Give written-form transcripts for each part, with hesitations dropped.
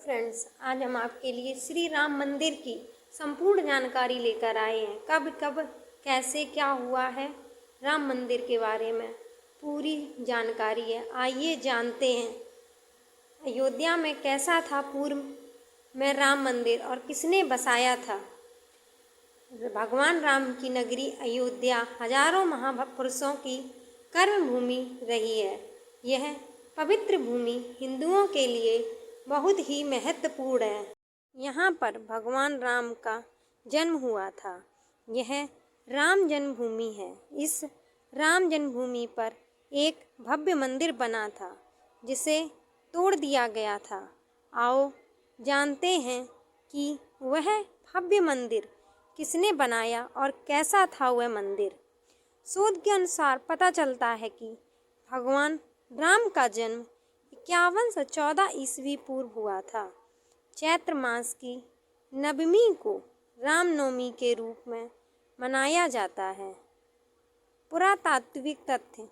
Friends, आज हम आपके लिए श्री राम मंदिर की संपूर्ण जानकारी लेकर आए हैं। कब कब कैसे क्या हुआ है राम मंदिर के बारे में पूरी जानकारी है। आइए जानते हैं अयोध्या में कैसा था पूर्व में राम मंदिर और किसने बसाया था। भगवान राम की नगरी अयोध्या हजारों महापुरुषों की कर्म भूमि रही है। यह पवित्र भूमि हिंदुओं के लिए बहुत ही महत्वपूर्ण है। यहाँ पर भगवान राम का जन्म हुआ था। यह राम जन्मभूमि है। इस राम जन्मभूमि पर एक भव्य मंदिर बना था जिसे तोड़ दिया गया था। आओ जानते हैं कि वह भव्य मंदिर किसने बनाया और कैसा था वह मंदिर। शोध के अनुसार पता चलता है कि भगवान राम का जन्म 51 से 14 ईस्वी पूर्व हुआ था। चैत्र मास की नवमी को रामनवमी के रूप में मनाया जाता है। पुरातात्विक तथ्य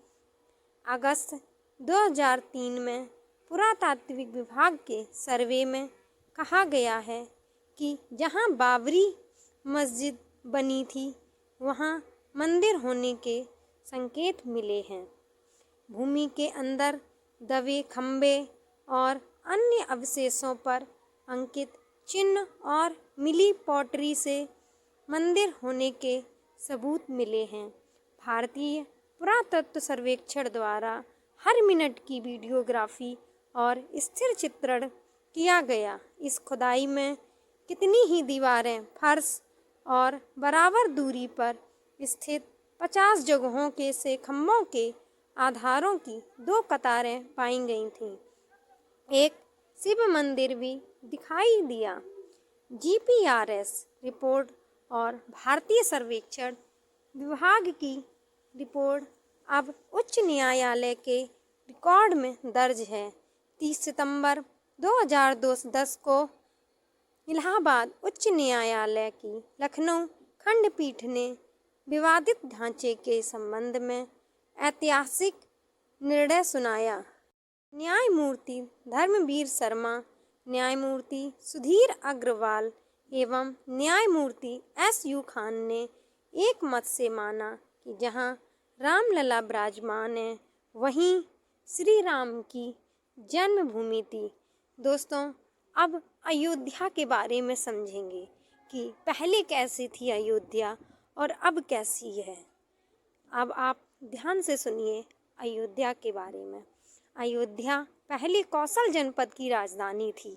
अगस्त 2003 में पुरातात्विक विभाग के सर्वे में कहा गया है कि जहां बाबरी मस्जिद बनी थी वहां मंदिर होने के संकेत मिले हैं। भूमि के अंदर दबे खंबे और अन्य अवशेषों पर अंकित चिन्ह और मिली पॉटरी से मंदिर होने के सबूत मिले हैं। भारतीय पुरातत्व सर्वेक्षण द्वारा हर मिनट की वीडियोग्राफी और स्थिर चित्रण किया गया। इस खुदाई में कितनी ही दीवारें, फर्श और बराबर दूरी पर स्थित 50 जगहों के से खंभों के आधारों की 2 कतारें पाई गई थीं। एक शिव मंदिर भी दिखाई दिया। जीपीआरएस रिपोर्ट और भारतीय सर्वेक्षण विभाग की रिपोर्ट अब उच्च न्यायालय के रिकॉर्ड में दर्ज है। 30 सितंबर 2010 को इलाहाबाद उच्च न्यायालय की लखनऊ खंडपीठ ने विवादित ढांचे के संबंध में ऐतिहासिक निर्णय सुनाया। न्यायमूर्ति धर्मवीर शर्मा, न्यायमूर्ति सुधीर अग्रवाल एवं न्यायमूर्ति एस.यू. खान ने एक मत से माना कि जहां रामलला विराजमान है वहीं श्री राम की जन्मभूमि थी। दोस्तों, अब अयोध्या के बारे में समझेंगे कि पहले कैसी थी अयोध्या और अब कैसी है। अब आप ध्यान से सुनिए अयोध्या के बारे में। अयोध्या पहले कौशल जनपद की राजधानी थी।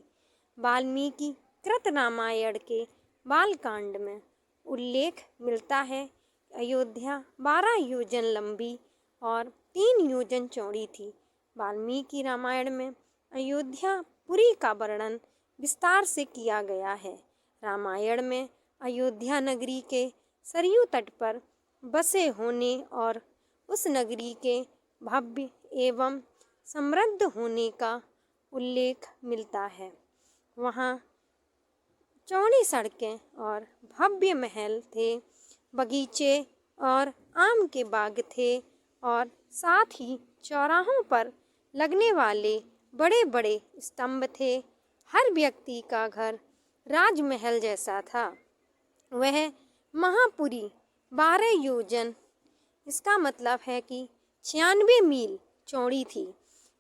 वाल्मीकि कृत रामायण के बालकांड में उल्लेख मिलता है। अयोध्या 12 योजन लंबी और 3 योजन चौड़ी थी। वाल्मीकि रामायण में अयोध्यापुरी का वर्णन विस्तार से किया गया है। रामायण में अयोध्या नगरी के सरयू तट पर बसे होने और उस नगरी के भव्य एवं समृद्ध होने का उल्लेख मिलता है। वहाँ चौड़ी सड़कें और भव्य महल थे, बगीचे और आम के बाग थे और साथ ही चौराहों पर लगने वाले बड़े बड़े स्तंभ थे। हर व्यक्ति का घर राजमहल जैसा था। वह महापुरी 12 योजन, इसका मतलब है कि 96 मील चौड़ी थी।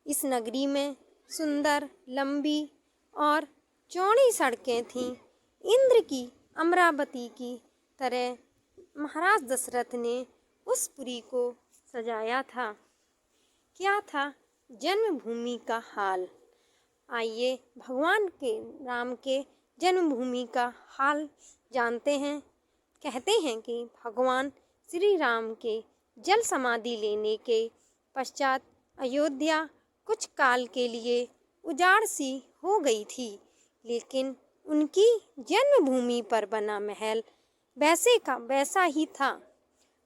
इस नगरी में सुंदर, लंबी और चौड़ी सड़कें थीं। इंद्र की अमरावती की तरह महाराज दशरथ ने उस पुरी को सजाया था। क्या था जन्मभूमि का हाल? आइए भगवान के राम के जन्मभूमि का हाल जानते हैं। कहते हैं कि भगवान श्री राम के जल समाधि लेने के पश्चात अयोध्या कुछ काल के लिए उजाड़ सी हो गई थी, लेकिन उनकी जन्मभूमि पर बना महल वैसे का वैसा ही था।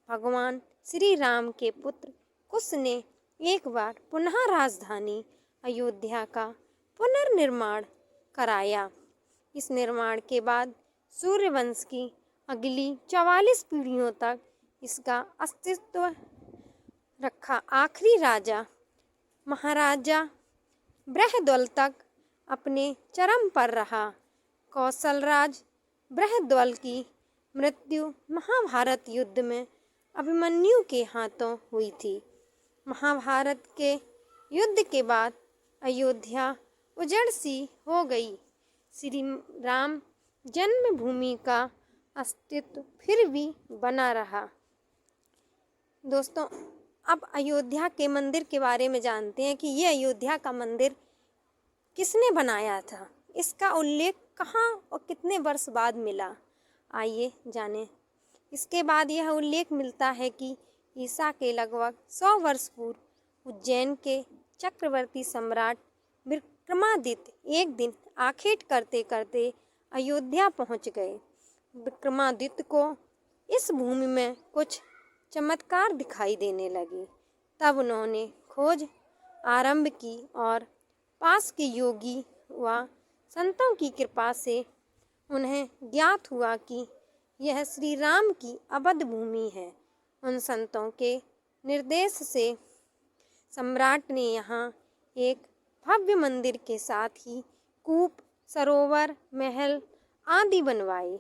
भगवान श्री राम के पुत्र कुश ने एक बार पुनः राजधानी अयोध्या का पुनर्निर्माण कराया। इस निर्माण के बाद सूर्यवंश की अगली 44 पीढ़ियों तक इसका अस्तित्व रखा। आखिरी राजा महाराजा बृहद्रथ अपने चरम पर रहा। कौशलराज बृहद्रथ की मृत्यु महाभारत युद्ध में अभिमन्यु के हाथों हुई थी। महाभारत के युद्ध के बाद अयोध्या उजड़ सी हो गई। श्री राम जन्मभूमि का अस्तित्व फिर भी बना रहा। दोस्तों, अब अयोध्या के मंदिर के बारे में जानते हैं कि ये अयोध्या का मंदिर किसने बनाया था, इसका उल्लेख कहाँ और कितने वर्ष बाद मिला, आइए जानें। इसके बाद यह उल्लेख मिलता है कि ईसा के लगभग 100 वर्ष पूर्व उज्जैन के चक्रवर्ती सम्राट विक्रमादित्य एक दिन आखेट करते करते अयोध्या पहुंच गए। विक्रमादित्य को इस भूमि में कुछ चमत्कार दिखाई देने लगे। तब उन्होंने खोज आरंभ की और पास के योगी व संतों की कृपा से उन्हें ज्ञात हुआ कि यह श्री राम की अवध भूमि है। उन संतों के निर्देश से सम्राट ने यहाँ एक भव्य मंदिर के साथ ही कूप, सरोवर, महल आदि बनवाए।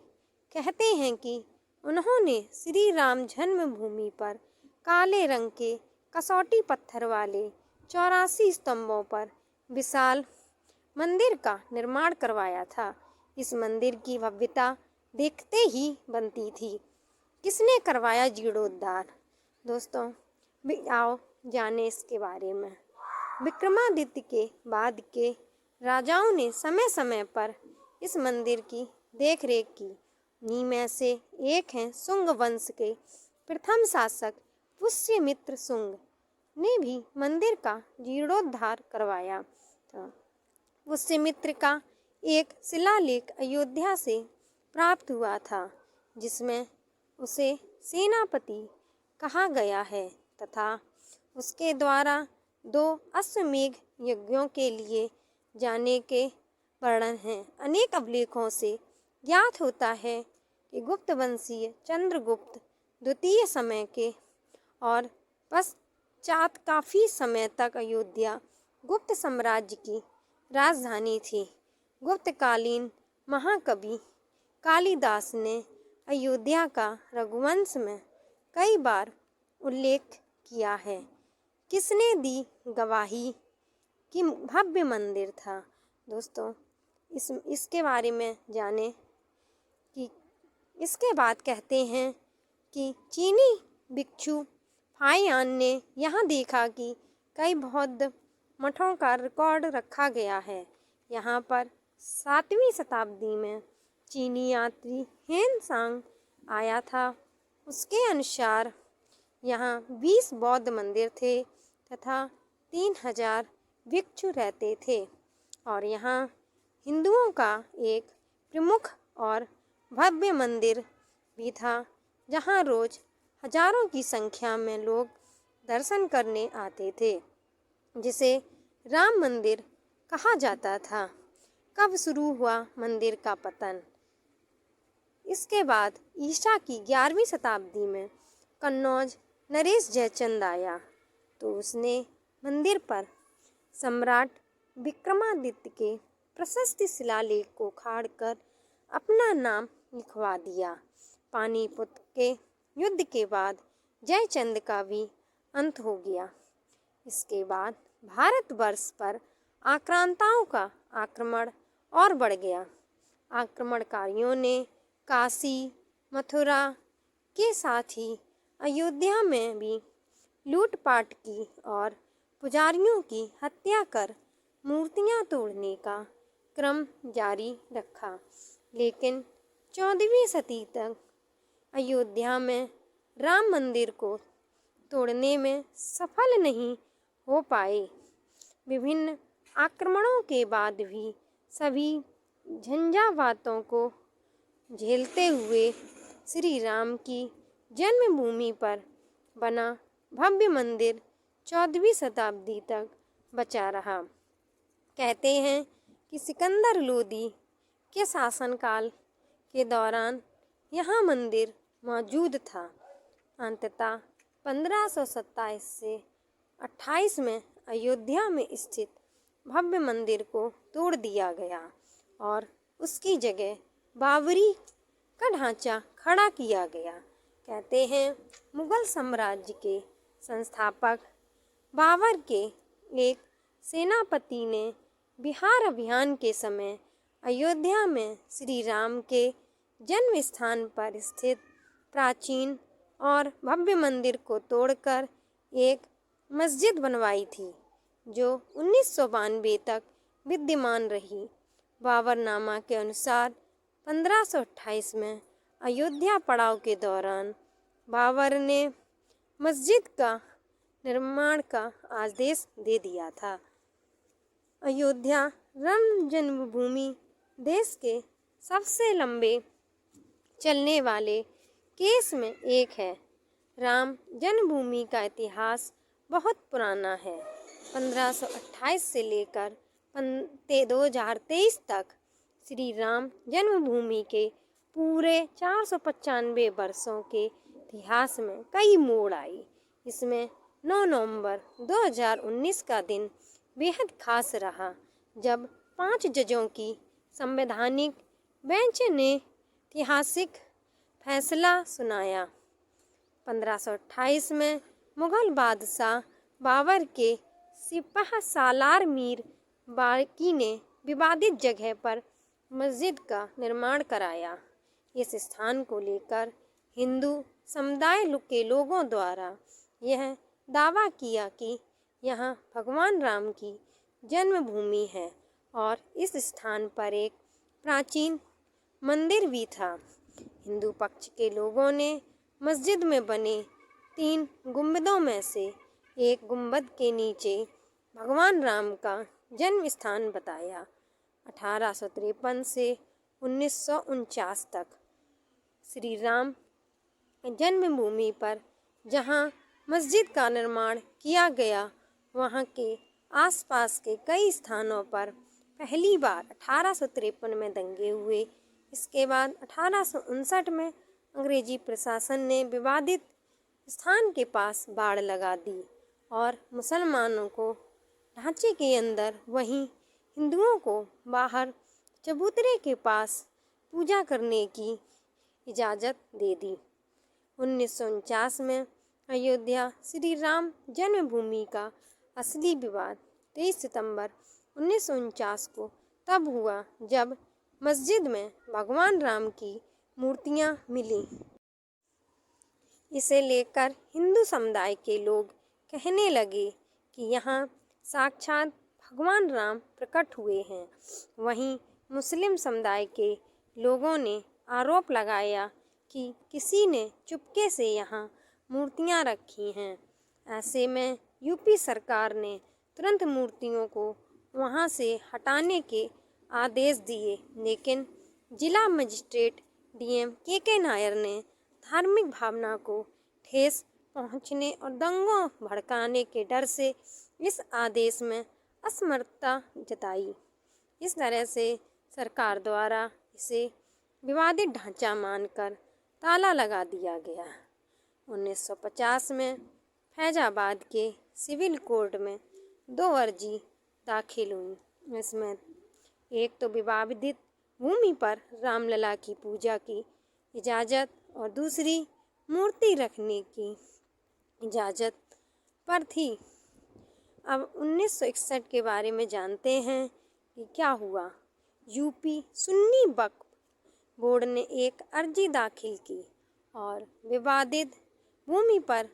कहते हैं कि उन्होंने श्री राम जन्मभूमि पर काले रंग के कसौटी पत्थर वाले 84 स्तंभों पर विशाल मंदिर का निर्माण करवाया था। इस मंदिर की भव्यता देखते ही बनती थी। किसने करवाया जीर्णोद्धार? दोस्तों, आओ जाने इसके बारे में। विक्रमादित्य के बाद के राजाओं ने समय समय पर इस मंदिर की देखरेख की। इन्हीं में से एक हैं शुंग वंश के प्रथम शासक पुष्यमित्र शुंग ने भी मंदिर का जीर्णोद्धार करवाया था। पुष्यमित्र का एक शिलालेख अयोध्या से प्राप्त हुआ था, जिसमें उसे सेनापति कहा गया है तथा उसके द्वारा 2 अश्वमेध यज्ञों के लिए जाने के वर्णन हैं। अनेक अभिलेखों से ज्ञात होता है कि गुप्त वंशीय चंद्रगुप्त द्वितीय समय के और पश्चात काफ़ी समय तक अयोध्या गुप्त साम्राज्य की राजधानी थी। गुप्तकालीन महाकवि कालिदास ने अयोध्या का रघुवंश में कई बार उल्लेख किया है। किसने दी गवाही कि भव्य मंदिर था? दोस्तों, इसके बारे में जाने कि इसके बाद कहते हैं कि चीनी भिक्षु फाहियान ने यहाँ देखा कि कई बौद्ध मठों का रिकॉर्ड रखा गया है। यहाँ पर 7वीं शताब्दी में चीनी यात्री हेन सांग आया था। उसके अनुसार यहाँ 20 बौद्ध मंदिर थे तथा 3000 भिक्षु रहते थे और यहाँ हिंदुओं का एक प्रमुख और भव्य मंदिर भी था, जहाँ रोज हजारों की संख्या में लोग दर्शन करने आते थे, जिसे राम मंदिर कहा जाता था। कब शुरू हुआ मंदिर का पतन? इसके बाद ईसा की 11वीं शताब्दी में कन्नौज नरेश जयचंद आया तो उसने मंदिर पर सम्राट विक्रमादित्य के प्रशस्त शिलालेख को उखाड़कर अपना नाम लिखवा दिया। पानीपत के युद्ध के बाद जयचंद का भी अंत हो गया। इसके बाद भारतवर्ष पर आक्रांताओं का आक्रमण और बढ़ गया। आक्रमणकारियों ने काशी, मथुरा के साथ ही अयोध्या में भी लूटपाट की और पुजारियों की हत्या कर मूर्तियां तोड़ने का क्रम जारी रखा। लेकिन 14वीं सदी तक अयोध्या में राम मंदिर को तोड़ने में सफल नहीं हो पाए। विभिन्न आक्रमणों के बाद भी सभी झंझावातों को झेलते हुए श्री राम की जन्मभूमि पर बना भव्य मंदिर 14वीं शताब्दी तक बचा रहा। कहते हैं कि सिकंदर लोदी के शासनकाल के दौरान यहाँ मंदिर मौजूद था। अंततः 1527 से 28 में अयोध्या में स्थित भव्य मंदिर को तोड़ दिया गया और उसकी जगह बाबरी का ढांचा खड़ा किया गया। कहते हैं मुगल साम्राज्य के संस्थापक बाबर के एक सेनापति ने बिहार अभियान के समय अयोध्या में श्री राम के जन्म स्थान पर स्थित प्राचीन और भव्य मंदिर को तोड़कर एक मस्जिद बनवाई थी, जो 1992 तक विद्यमान रही। बाबरनामा के अनुसार 1528 में अयोध्या पड़ाव के दौरान बाबर ने मस्जिद का निर्माण का आदेश दे दिया था। अयोध्या राम जन्मभूमि देश के सबसे लंबे चलने वाले केस में एक है। राम जन्मभूमि का इतिहास बहुत पुराना है। 1528 से लेकर 2023 तक श्री राम जन्मभूमि के पूरे 495 वर्षों के इतिहास में कई मोड़ आई। इसमें 9 नवंबर 2019 का दिन बेहद खास रहा, जब 5 जजों की संवैधानिक बेंच ने ऐतिहासिक फैसला सुनाया। 1528 में मुगल बादशाह बाबर के सिपह सालार मीर बाकी ने विवादित जगह पर मस्जिद का निर्माण कराया। इस स्थान को लेकर हिंदू समुदाय के लोगों द्वारा यह दावा किया कि यहाँ भगवान राम की जन्मभूमि है और इस स्थान पर एक प्राचीन मंदिर भी था। हिंदू पक्ष के लोगों ने मस्जिद में बने 3 गुंबदों में से एक गुंबद के नीचे भगवान राम का जन्म स्थान बताया। 1853 से 1949 तक श्री राम जन्मभूमि पर जहां मस्जिद का निर्माण किया गया, वहां के आसपास के कई स्थानों पर पहली बार 1853 में दंगे हुए। इसके बाद 1859 में अंग्रेजी प्रशासन ने विवादित स्थान के पास बाड़ लगा दी और मुसलमानों को ढांचे के अंदर, वहीं हिंदुओं को बाहर चबूतरे के पास पूजा करने की इजाज़त दे दी। 1949 में अयोध्या श्री राम जन्मभूमि का असली विवाद 23 सितंबर 1949 को तब हुआ जब मस्जिद में भगवान राम की मूर्तियां मिली। इसे लेकर हिंदू समुदाय के लोग कहने लगे कि यहाँ साक्षात भगवान राम प्रकट हुए हैं। वहीं मुस्लिम समुदाय के लोगों ने आरोप लगाया कि किसी ने चुपके से यहाँ मूर्तियाँ रखी हैं। ऐसे में यूपी सरकार ने तुरंत मूर्तियों को वहाँ से हटाने के आदेश दिए, लेकिन जिला मजिस्ट्रेट डीएम के नायर ने धार्मिक भावना को ठेस पहुँचने और दंगों भड़काने के डर से इस आदेश में असमर्थता जताई। इस तरह से सरकार द्वारा इसे विवादित ढांचा मानकर ताला लगा दिया गया। 1950 में फैजाबाद के सिविल कोर्ट में 2 अर्जी दाखिल हुई। इसमें एक तो विवादित भूमि पर रामलला की पूजा की इजाज़त और दूसरी मूर्ति रखने की इजाज़त पर थी। अब 1961 के बारे में जानते हैं कि क्या हुआ। यूपी सुन्नी वक्फ बोर्ड ने एक अर्जी दाखिल की और विवादित भूमि पर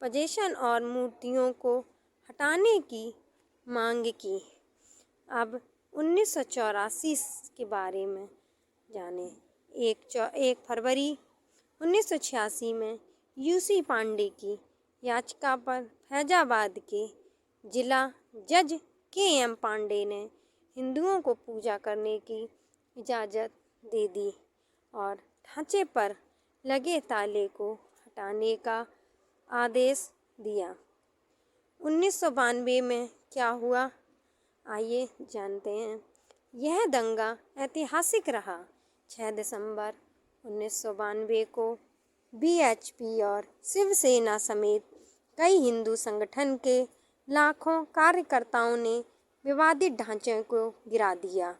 पोजीशन और मूर्तियों को हटाने की मांग की। अब 1984 के बारे में जाने। 1 फरवरी 1986 में यूसी पांडे की याचिका पर फैजाबाद के जिला जज KM पांडे ने हिंदुओं को पूजा करने की इजाज़त दे दी और ढांचे पर लगे ताले को हटाने का आदेश दिया। 1992 में क्या हुआ, आइए जानते हैं। यह दंगा ऐतिहासिक रहा। 6 दिसंबर 1992 को BHP और शिवसेना समेत कई हिंदू संगठन के लाखों कार्यकर्ताओं ने विवादित ढांचे को गिरा दिया।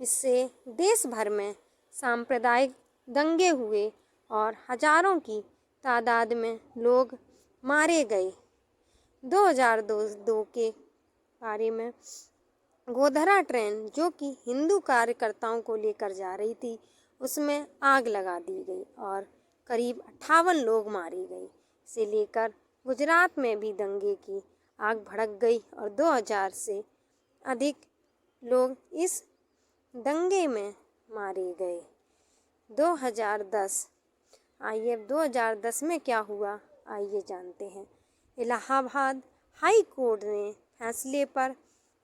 इससे देश भर में सांप्रदायिक दंगे हुए और हजारों की तादाद में लोग मारे गए। 2002 के बारे में गोधरा ट्रेन जो कि हिंदू कार्यकर्ताओं को लेकर जा रही थी, उसमें आग लगा दी गई और करीब 58 लोग मारे गए। इसे लेकर गुजरात में भी दंगे की आग भड़क गई और 2000 से अधिक लोग इस दंगे में मारे गए। 2010 आइए 2010 में क्या हुआ आइए जानते हैं। इलाहाबाद हाई कोर्ट ने फैसले पर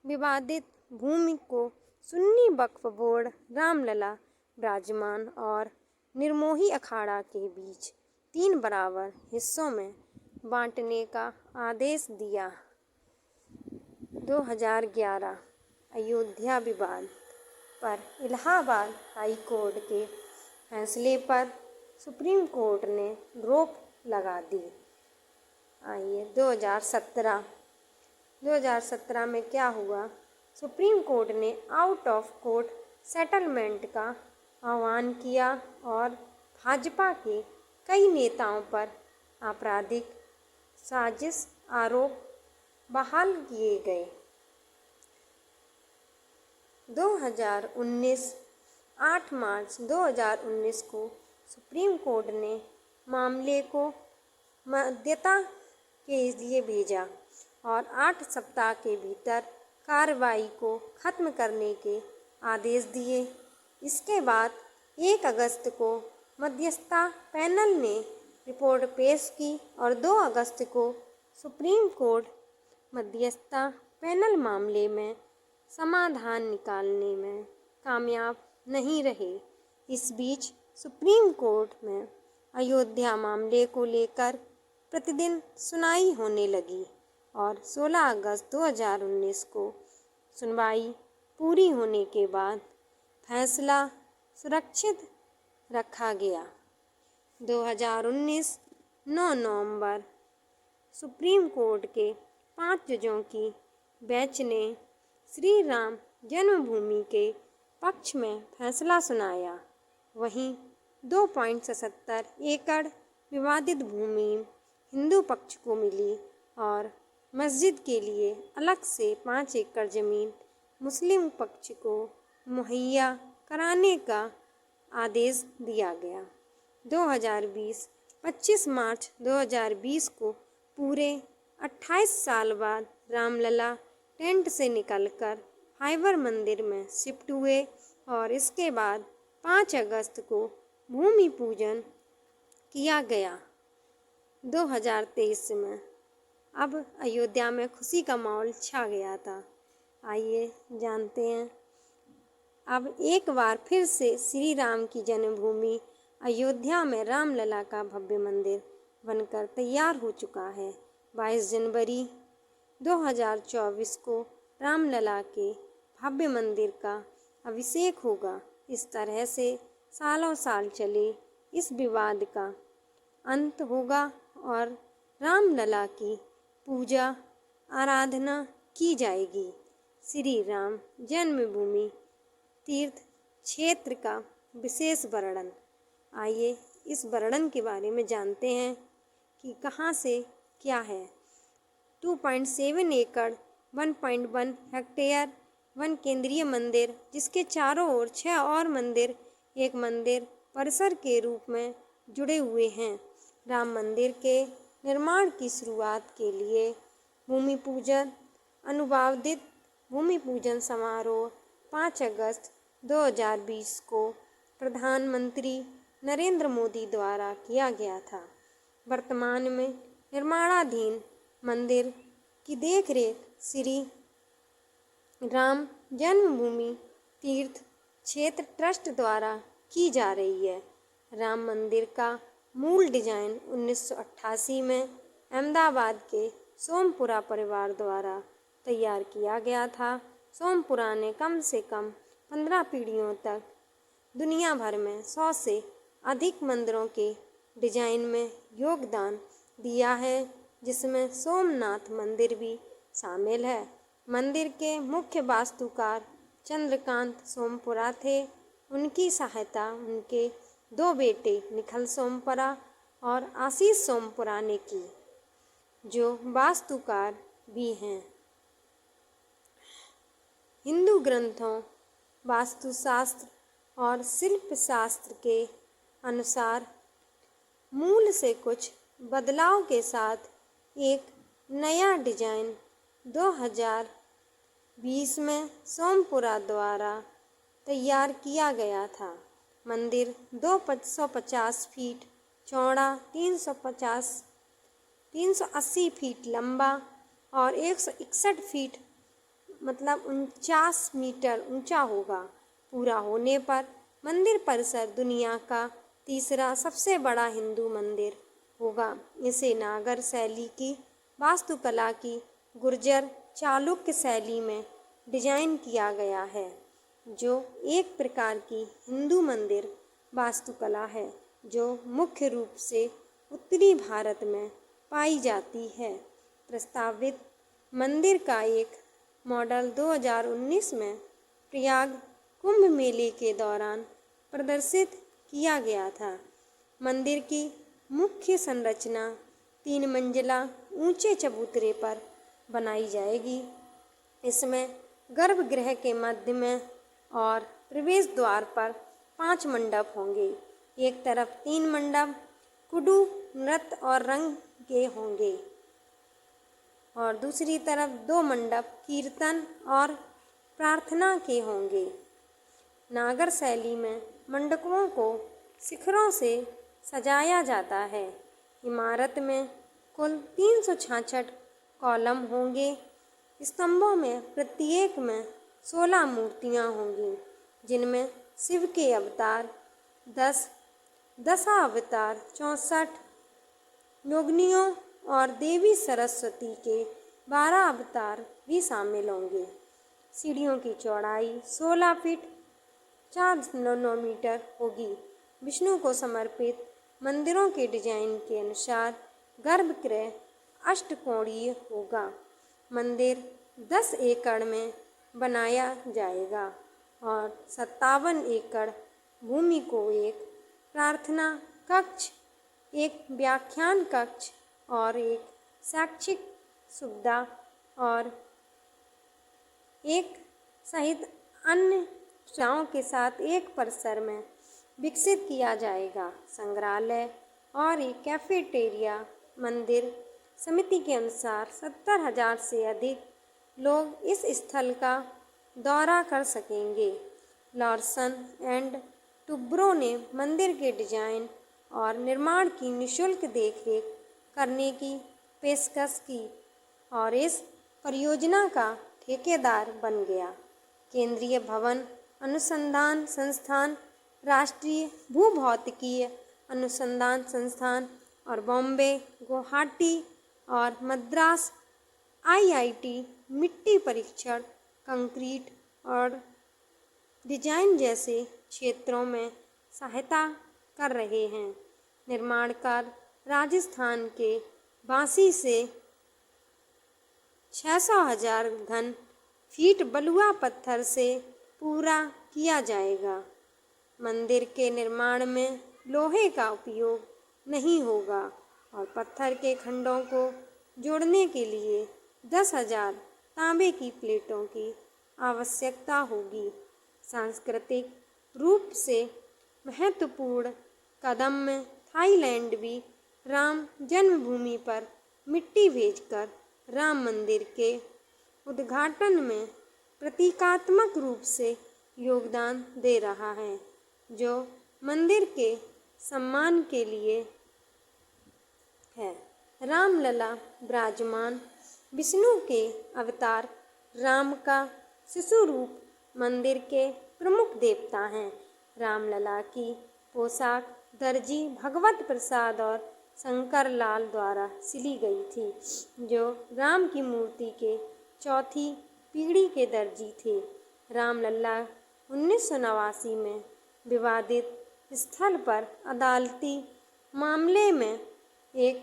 विवादित भूमि को सुन्नी वक्फ बोर्ड रामलला विराजमान और निर्मोही अखाड़ा के बीच 3 बराबर हिस्सों में बांटने का आदेश दिया। 2011 अयोध्या विवाद पर इलाहाबाद हाई कोर्ट के फैसले पर सुप्रीम कोर्ट ने रोक लगा दी। आइए 2017 में क्या हुआ। सुप्रीम कोर्ट ने आउट ऑफ कोर्ट सेटलमेंट का आह्वान किया और भाजपा के कई नेताओं पर आपराधिक साजिश आरोप बहाल किए गए। 8 मार्च 2019 को सुप्रीम कोर्ट ने मामले को मध्यता के लिए भेजा और 8 सप्ताह के भीतर कार्रवाई को खत्म करने के आदेश दिए। इसके बाद 1 अगस्त को मध्यस्थता पैनल ने रिपोर्ट पेश की और 2 अगस्त को सुप्रीम कोर्ट मध्यस्थता पैनल मामले में समाधान निकालने में कामयाब नहीं रहे। इस बीच सुप्रीम कोर्ट में अयोध्या मामले को लेकर प्रतिदिन सुनवाई होने लगी और 16 अगस्त 2019 को सुनवाई पूरी होने के बाद फैसला सुरक्षित रखा गया। 2019 9 नवंबर सुप्रीम कोर्ट के 5 जजों की बेंच ने श्री राम जन्मभूमि के पक्ष में फैसला सुनाया। वहीं 2.77 एकड़ विवादित भूमि हिंदू पक्ष को मिली और मस्जिद के लिए अलग से 5 एकड़ जमीन मुस्लिम पक्ष को मुहैया कराने का आदेश दिया गया। 25 मार्च 2020 को पूरे 28 साल बाद रामलला टेंट से निकलकर हाइवर मंदिर में शिफ्ट हुए और इसके बाद 5 अगस्त को भूमि पूजन किया गया। 2023 में अब अयोध्या में खुशी का माहौल छा गया था। आइए जानते हैं। अब एक बार फिर से श्री राम की जन्मभूमि अयोध्या में रामलला का भव्य मंदिर बनकर तैयार हो चुका है। 22 जनवरी 2024 को रामलला के भव्य मंदिर का अभिषेक होगा। इस तरह से सालों साल चले इस विवाद का अंत होगा और रामलला की पूजा आराधना की जाएगी। श्री राम जन्मभूमि तीर्थ क्षेत्र का विशेष वर्णन। आइए इस वर्णन के बारे में जानते हैं कि कहाँ से क्या है। 2.7 एकड़ 1.1 हेक्टेयर 1 केंद्रीय मंदिर जिसके चारों ओर 6 और मंदिर एक मंदिर परिसर के रूप में जुड़े हुए हैं। राम मंदिर के निर्माण की शुरुआत के लिए भूमि पूजन अनुवादित भूमि पूजन समारोह 5 अगस्त 2020 को प्रधानमंत्री नरेंद्र मोदी द्वारा किया गया था। वर्तमान में निर्माणाधीन मंदिर की देखरेख श्री राम जन्मभूमि तीर्थ क्षेत्र ट्रस्ट द्वारा की जा रही है। राम मंदिर का मूल डिजाइन 1988 में अहमदाबाद के सोमपुरा परिवार द्वारा तैयार किया गया था। सोमपुरा ने कम से कम 15 पीढ़ियों तक दुनिया भर में 100 से अधिक मंदिरों के डिजाइन में योगदान दिया है, जिसमें सोमनाथ मंदिर भी शामिल है। मंदिर के मुख्य वास्तुकार चंद्रकांत सोमपुरा थे। उनकी सहायता उनके दो बेटे निखल सोमपुरा और आशीष सोमपुरा ने की, जो वास्तुकार भी हैं। हिंदू ग्रंथों, वास्तुशास्त्र और शिल्प शास्त्र के अनुसार मूल से कुछ बदलाव के साथ एक नया डिजाइन 2020 में सोमपुरा द्वारा तैयार किया गया था। मंदिर 250 फीट चौड़ा, 380 फीट लंबा और 161 फीट मतलब 49 मीटर ऊंचा होगा। पूरा होने पर मंदिर परिसर दुनिया का तीसरा सबसे बड़ा हिंदू मंदिर होगा। इसे नागर शैली की वास्तुकला की गुर्जर चालुक्य शैली में डिजाइन किया गया है, जो एक प्रकार की हिंदू मंदिर वास्तुकला है जो मुख्य रूप से उत्तरी भारत में पाई जाती है। प्रस्तावित मंदिर का एक मॉडल 2019 में प्रयाग कुंभ मेले के दौरान प्रदर्शित किया गया था। मंदिर की मुख्य संरचना 3 मंजिला ऊंचे चबूतरे पर बनाई जाएगी। इसमें गर्भगृह के मध्य में और प्रवेश द्वार पर 5 मंडप होंगे। एक तरफ 3 मंडप कुडू, नृत्य और रंग के होंगे और दूसरी तरफ 2 मंडप कीर्तन और प्रार्थना के होंगे। नागर शैली में मंडपों को शिखरों से सजाया जाता है। इमारत में कुल 366 कॉलम होंगे। स्तंभों में प्रत्येक में 16 मूर्तियां होंगी, जिनमें शिव के अवतार 10, दशावतार 64, योगिनियों और देवी सरस्वती के 12 अवतार भी शामिल होंगे। सीढ़ियों की चौड़ाई 16 फीट 4 मीटर होगी। विष्णु को समर्पित मंदिरों के डिजाइन के अनुसार गर्भगृह अष्टकोणीय होगा। मंदिर 10 एकड़ में बनाया जाएगा और 57 एकड़ भूमि को एक प्रार्थना कक्ष, एक व्याख्यान कक्ष और एक शैक्षिक सुविधा और एक सहित अन्य सुविधाओं के साथ एक परिसर में विकसित किया जाएगा। संग्रहालय और एक कैफेटेरिया। मंदिर समिति के अनुसार 70,000 से अधिक लोग इस स्थल का दौरा कर सकेंगे। लार्सन एंड टुब्रो ने मंदिर के डिजाइन और निर्माण की निःशुल्क देखरेख करने की पेशकश की और इस परियोजना का ठेकेदार बन गया। केंद्रीय भवन अनुसंधान संस्थान, राष्ट्रीय भूभौतिकीय अनुसंधान संस्थान और बॉम्बे, गुवाहाटी और मद्रास IIT मिट्टी परीक्षण, कंक्रीट और डिजाइन जैसे क्षेत्रों में सहायता कर रहे हैं। निर्माण कार्य राजस्थान के बांसी से 600,000 घन फीट बलुआ पत्थर से पूरा किया जाएगा। मंदिर के निर्माण में लोहे का उपयोग नहीं होगा और पत्थर के खंडों को जोड़ने के लिए 10,000 तांबे की प्लेटों की आवश्यकता होगी। सांस्कृतिक रूप से महत्वपूर्ण कदम में थाईलैंड भी राम जन्मभूमि पर मिट्टी भेजकर राम मंदिर के उद्घाटन में प्रतीकात्मक रूप से योगदान दे रहा है, जो मंदिर के सम्मान के लिए है। रामलला विराजमान विष्णु के अवतार राम का शिशु रूप मंदिर के प्रमुख देवता हैं। रामलला की पोशाक दर्जी भगवत प्रसाद और शंकर लाल द्वारा सिली गई थी, जो राम की मूर्ति के चौथी पीढ़ी के दर्जी थे। रामलला 1989 में विवादित स्थल पर अदालती मामले में एक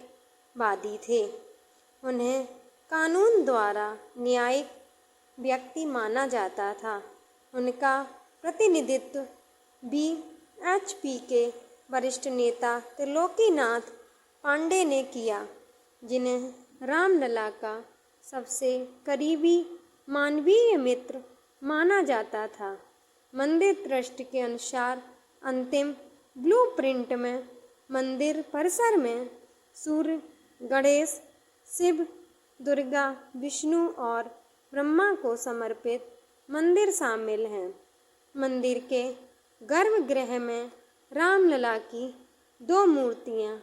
वादी थे। उन्हें कानून द्वारा न्यायिक व्यक्ति माना जाता था। उनका प्रतिनिधित्व BHP के वरिष्ठ नेता त्रिलोकीनाथ पांडे ने किया, जिन्हें रामलला का सबसे करीबी मानवीय मित्र माना जाता था। मंदिर ट्रस्ट के अनुसार अंतिम ब्लूप्रिंट में मंदिर परिसर में सूर्य, गणेश, शिव, दुर्गा, विष्णु और ब्रह्मा को समर्पित मंदिर शामिल हैं। मंदिर के गर्भगृह में रामलला की 2 मूर्तियां,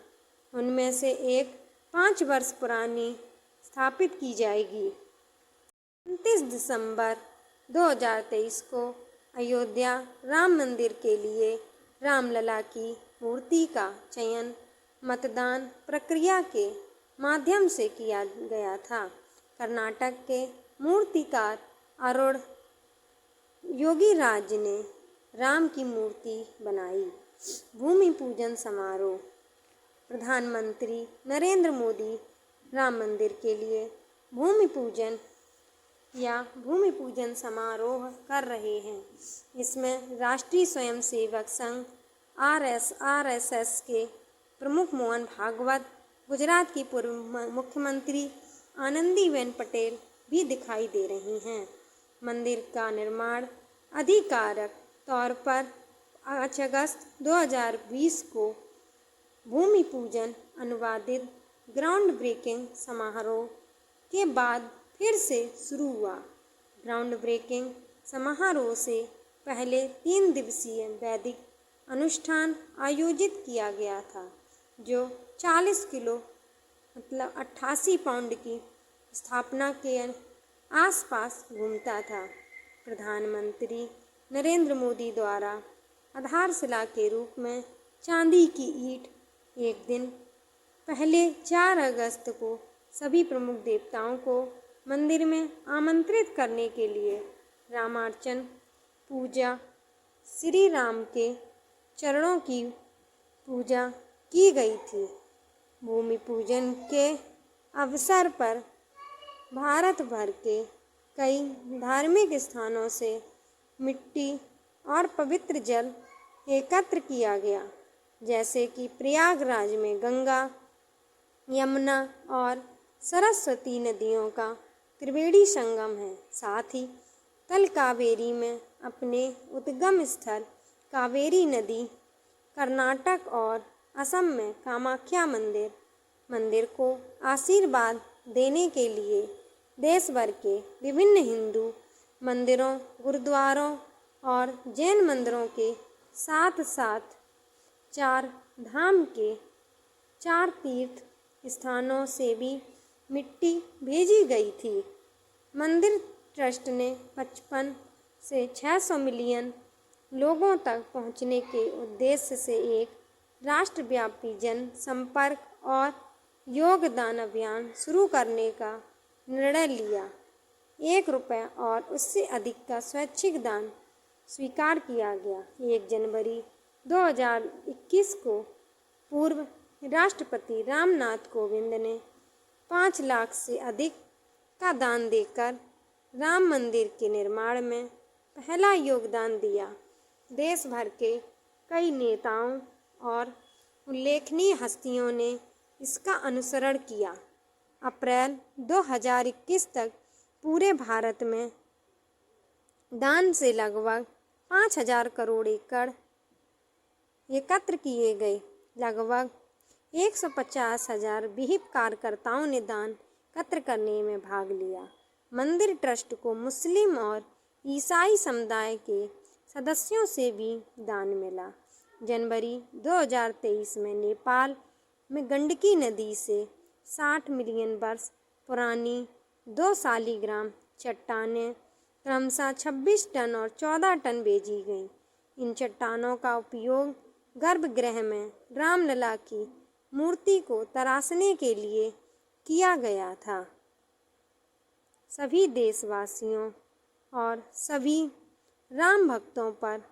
उनमें से एक 5 वर्ष पुरानी, स्थापित की जाएगी। 29 दिसंबर 2023 को अयोध्या राम मंदिर के लिए रामलला की मूर्ति का चयन मतदान प्रक्रिया के माध्यम से किया गया था। कर्नाटक के मूर्तिकार अरुण योगीराज ने राम की मूर्ति बनाई। भूमि पूजन समारोह। प्रधानमंत्री नरेंद्र मोदी राम मंदिर के लिए भूमि पूजन समारोह कर रहे हैं। इसमें राष्ट्रीय स्वयंसेवक संघ RSS के प्रमुख मोहन भागवत, गुजरात की पूर्व मुख्यमंत्री आनंदीबेन पटेल भी दिखाई दे रही हैं। मंदिर का निर्माण आधिकारिक तौर पर 5 अगस्त 2020 को भूमि पूजन अनुवादित ग्राउंड ब्रेकिंग समारोह के बाद फिर से शुरू हुआ। ग्राउंड ब्रेकिंग समारोह से पहले 3 दिवसीय वैदिक अनुष्ठान आयोजित किया गया था, जो 40 किलो 88 पाउंड की स्थापना के आसपास घूमता था। प्रधानमंत्री नरेंद्र मोदी द्वारा आधारशिला के रूप में चांदी की ईंट एक दिन पहले 4 अगस्त को सभी प्रमुख देवताओं को मंदिर में आमंत्रित करने के लिए रामार्चन पूजा, श्री राम के चरणों की पूजा की गई थी। भूमि पूजन के अवसर पर भारत भर के कई धार्मिक स्थानों से मिट्टी और पवित्र जल एकत्र किया गया, जैसे कि प्रयागराज में गंगा, यमुना और सरस्वती नदियों का त्रिवेणी संगम है। साथ ही तलकावेरी में अपने उद्गम स्थल कावेरी नदी, कर्नाटक और असम में कामाख्या मंदिर को आशीर्वाद देने के लिए देश भर के विभिन्न हिंदू मंदिरों, गुरुद्वारों और जैन मंदिरों के साथ साथ 4 धाम के 4 तीर्थ स्थानों से भी मिट्टी भेजी गई थी। मंदिर ट्रस्ट ने 55 से 600 मिलियन लोगों तक पहुंचने के उद्देश्य से एक राष्ट्रव्यापी जन संपर्क और योगदान अभियान शुरू करने का निर्णय लिया। ₹1 और उससे अधिक का स्वैच्छिक दान स्वीकार किया गया। 1 जनवरी 2021 को पूर्व राष्ट्रपति रामनाथ कोविंद ने 5 लाख से अधिक का दान देकर राम मंदिर के निर्माण में पहला योगदान दिया। देश भर के कई नेताओं और उल्लेखनीय हस्तियों ने इसका अनुसरण किया। अप्रैल 2021 तक पूरे भारत में दान से लगभग 5,000 करोड़ एकड़ एकत्र किए गए। लगभग 150,000 विहिप कार्यकर्ताओं ने दान एकत्र करने में भाग लिया। मंदिर ट्रस्ट को मुस्लिम और ईसाई समुदाय के सदस्यों से भी दान मिला। जनवरी 2023 में नेपाल में गंडकी नदी से 60 मिलियन वर्ष पुरानी 2 शालिग्राम चट्टानें क्रमशः 26 टन और 14 टन भेजी गईं। इन चट्टानों का उपयोग गर्भगृह में रामलला की मूर्ति को तराशने के लिए किया गया था। सभी देशवासियों और सभी राम भक्तों पर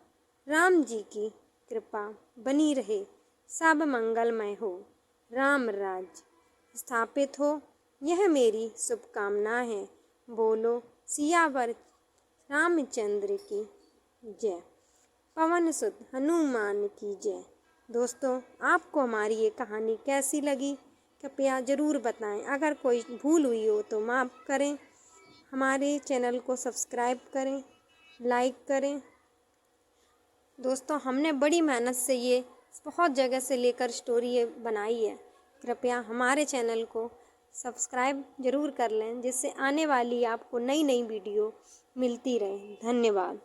राम जी की कृपा बनी रहे। सब मंगलमय हो, राम राज्य स्थापित हो, यह मेरी शुभकामना है। बोलो सियावर रामचंद्र की जय। पवन सुत हनुमान की जय। दोस्तों, आपको हमारी ये कहानी कैसी लगी कृपया ज़रूर बताएं। अगर कोई भूल हुई हो तो माफ़ करें। हमारे चैनल को सब्सक्राइब करें, लाइक करें। दोस्तों, हमने बड़ी मेहनत से ये बहुत जगह से लेकर स्टोरी ये बनाई है। कृपया हमारे चैनल को सब्सक्राइब ज़रूर कर लें, जिससे आने वाली आपको नई नई वीडियो मिलती रहे। धन्यवाद।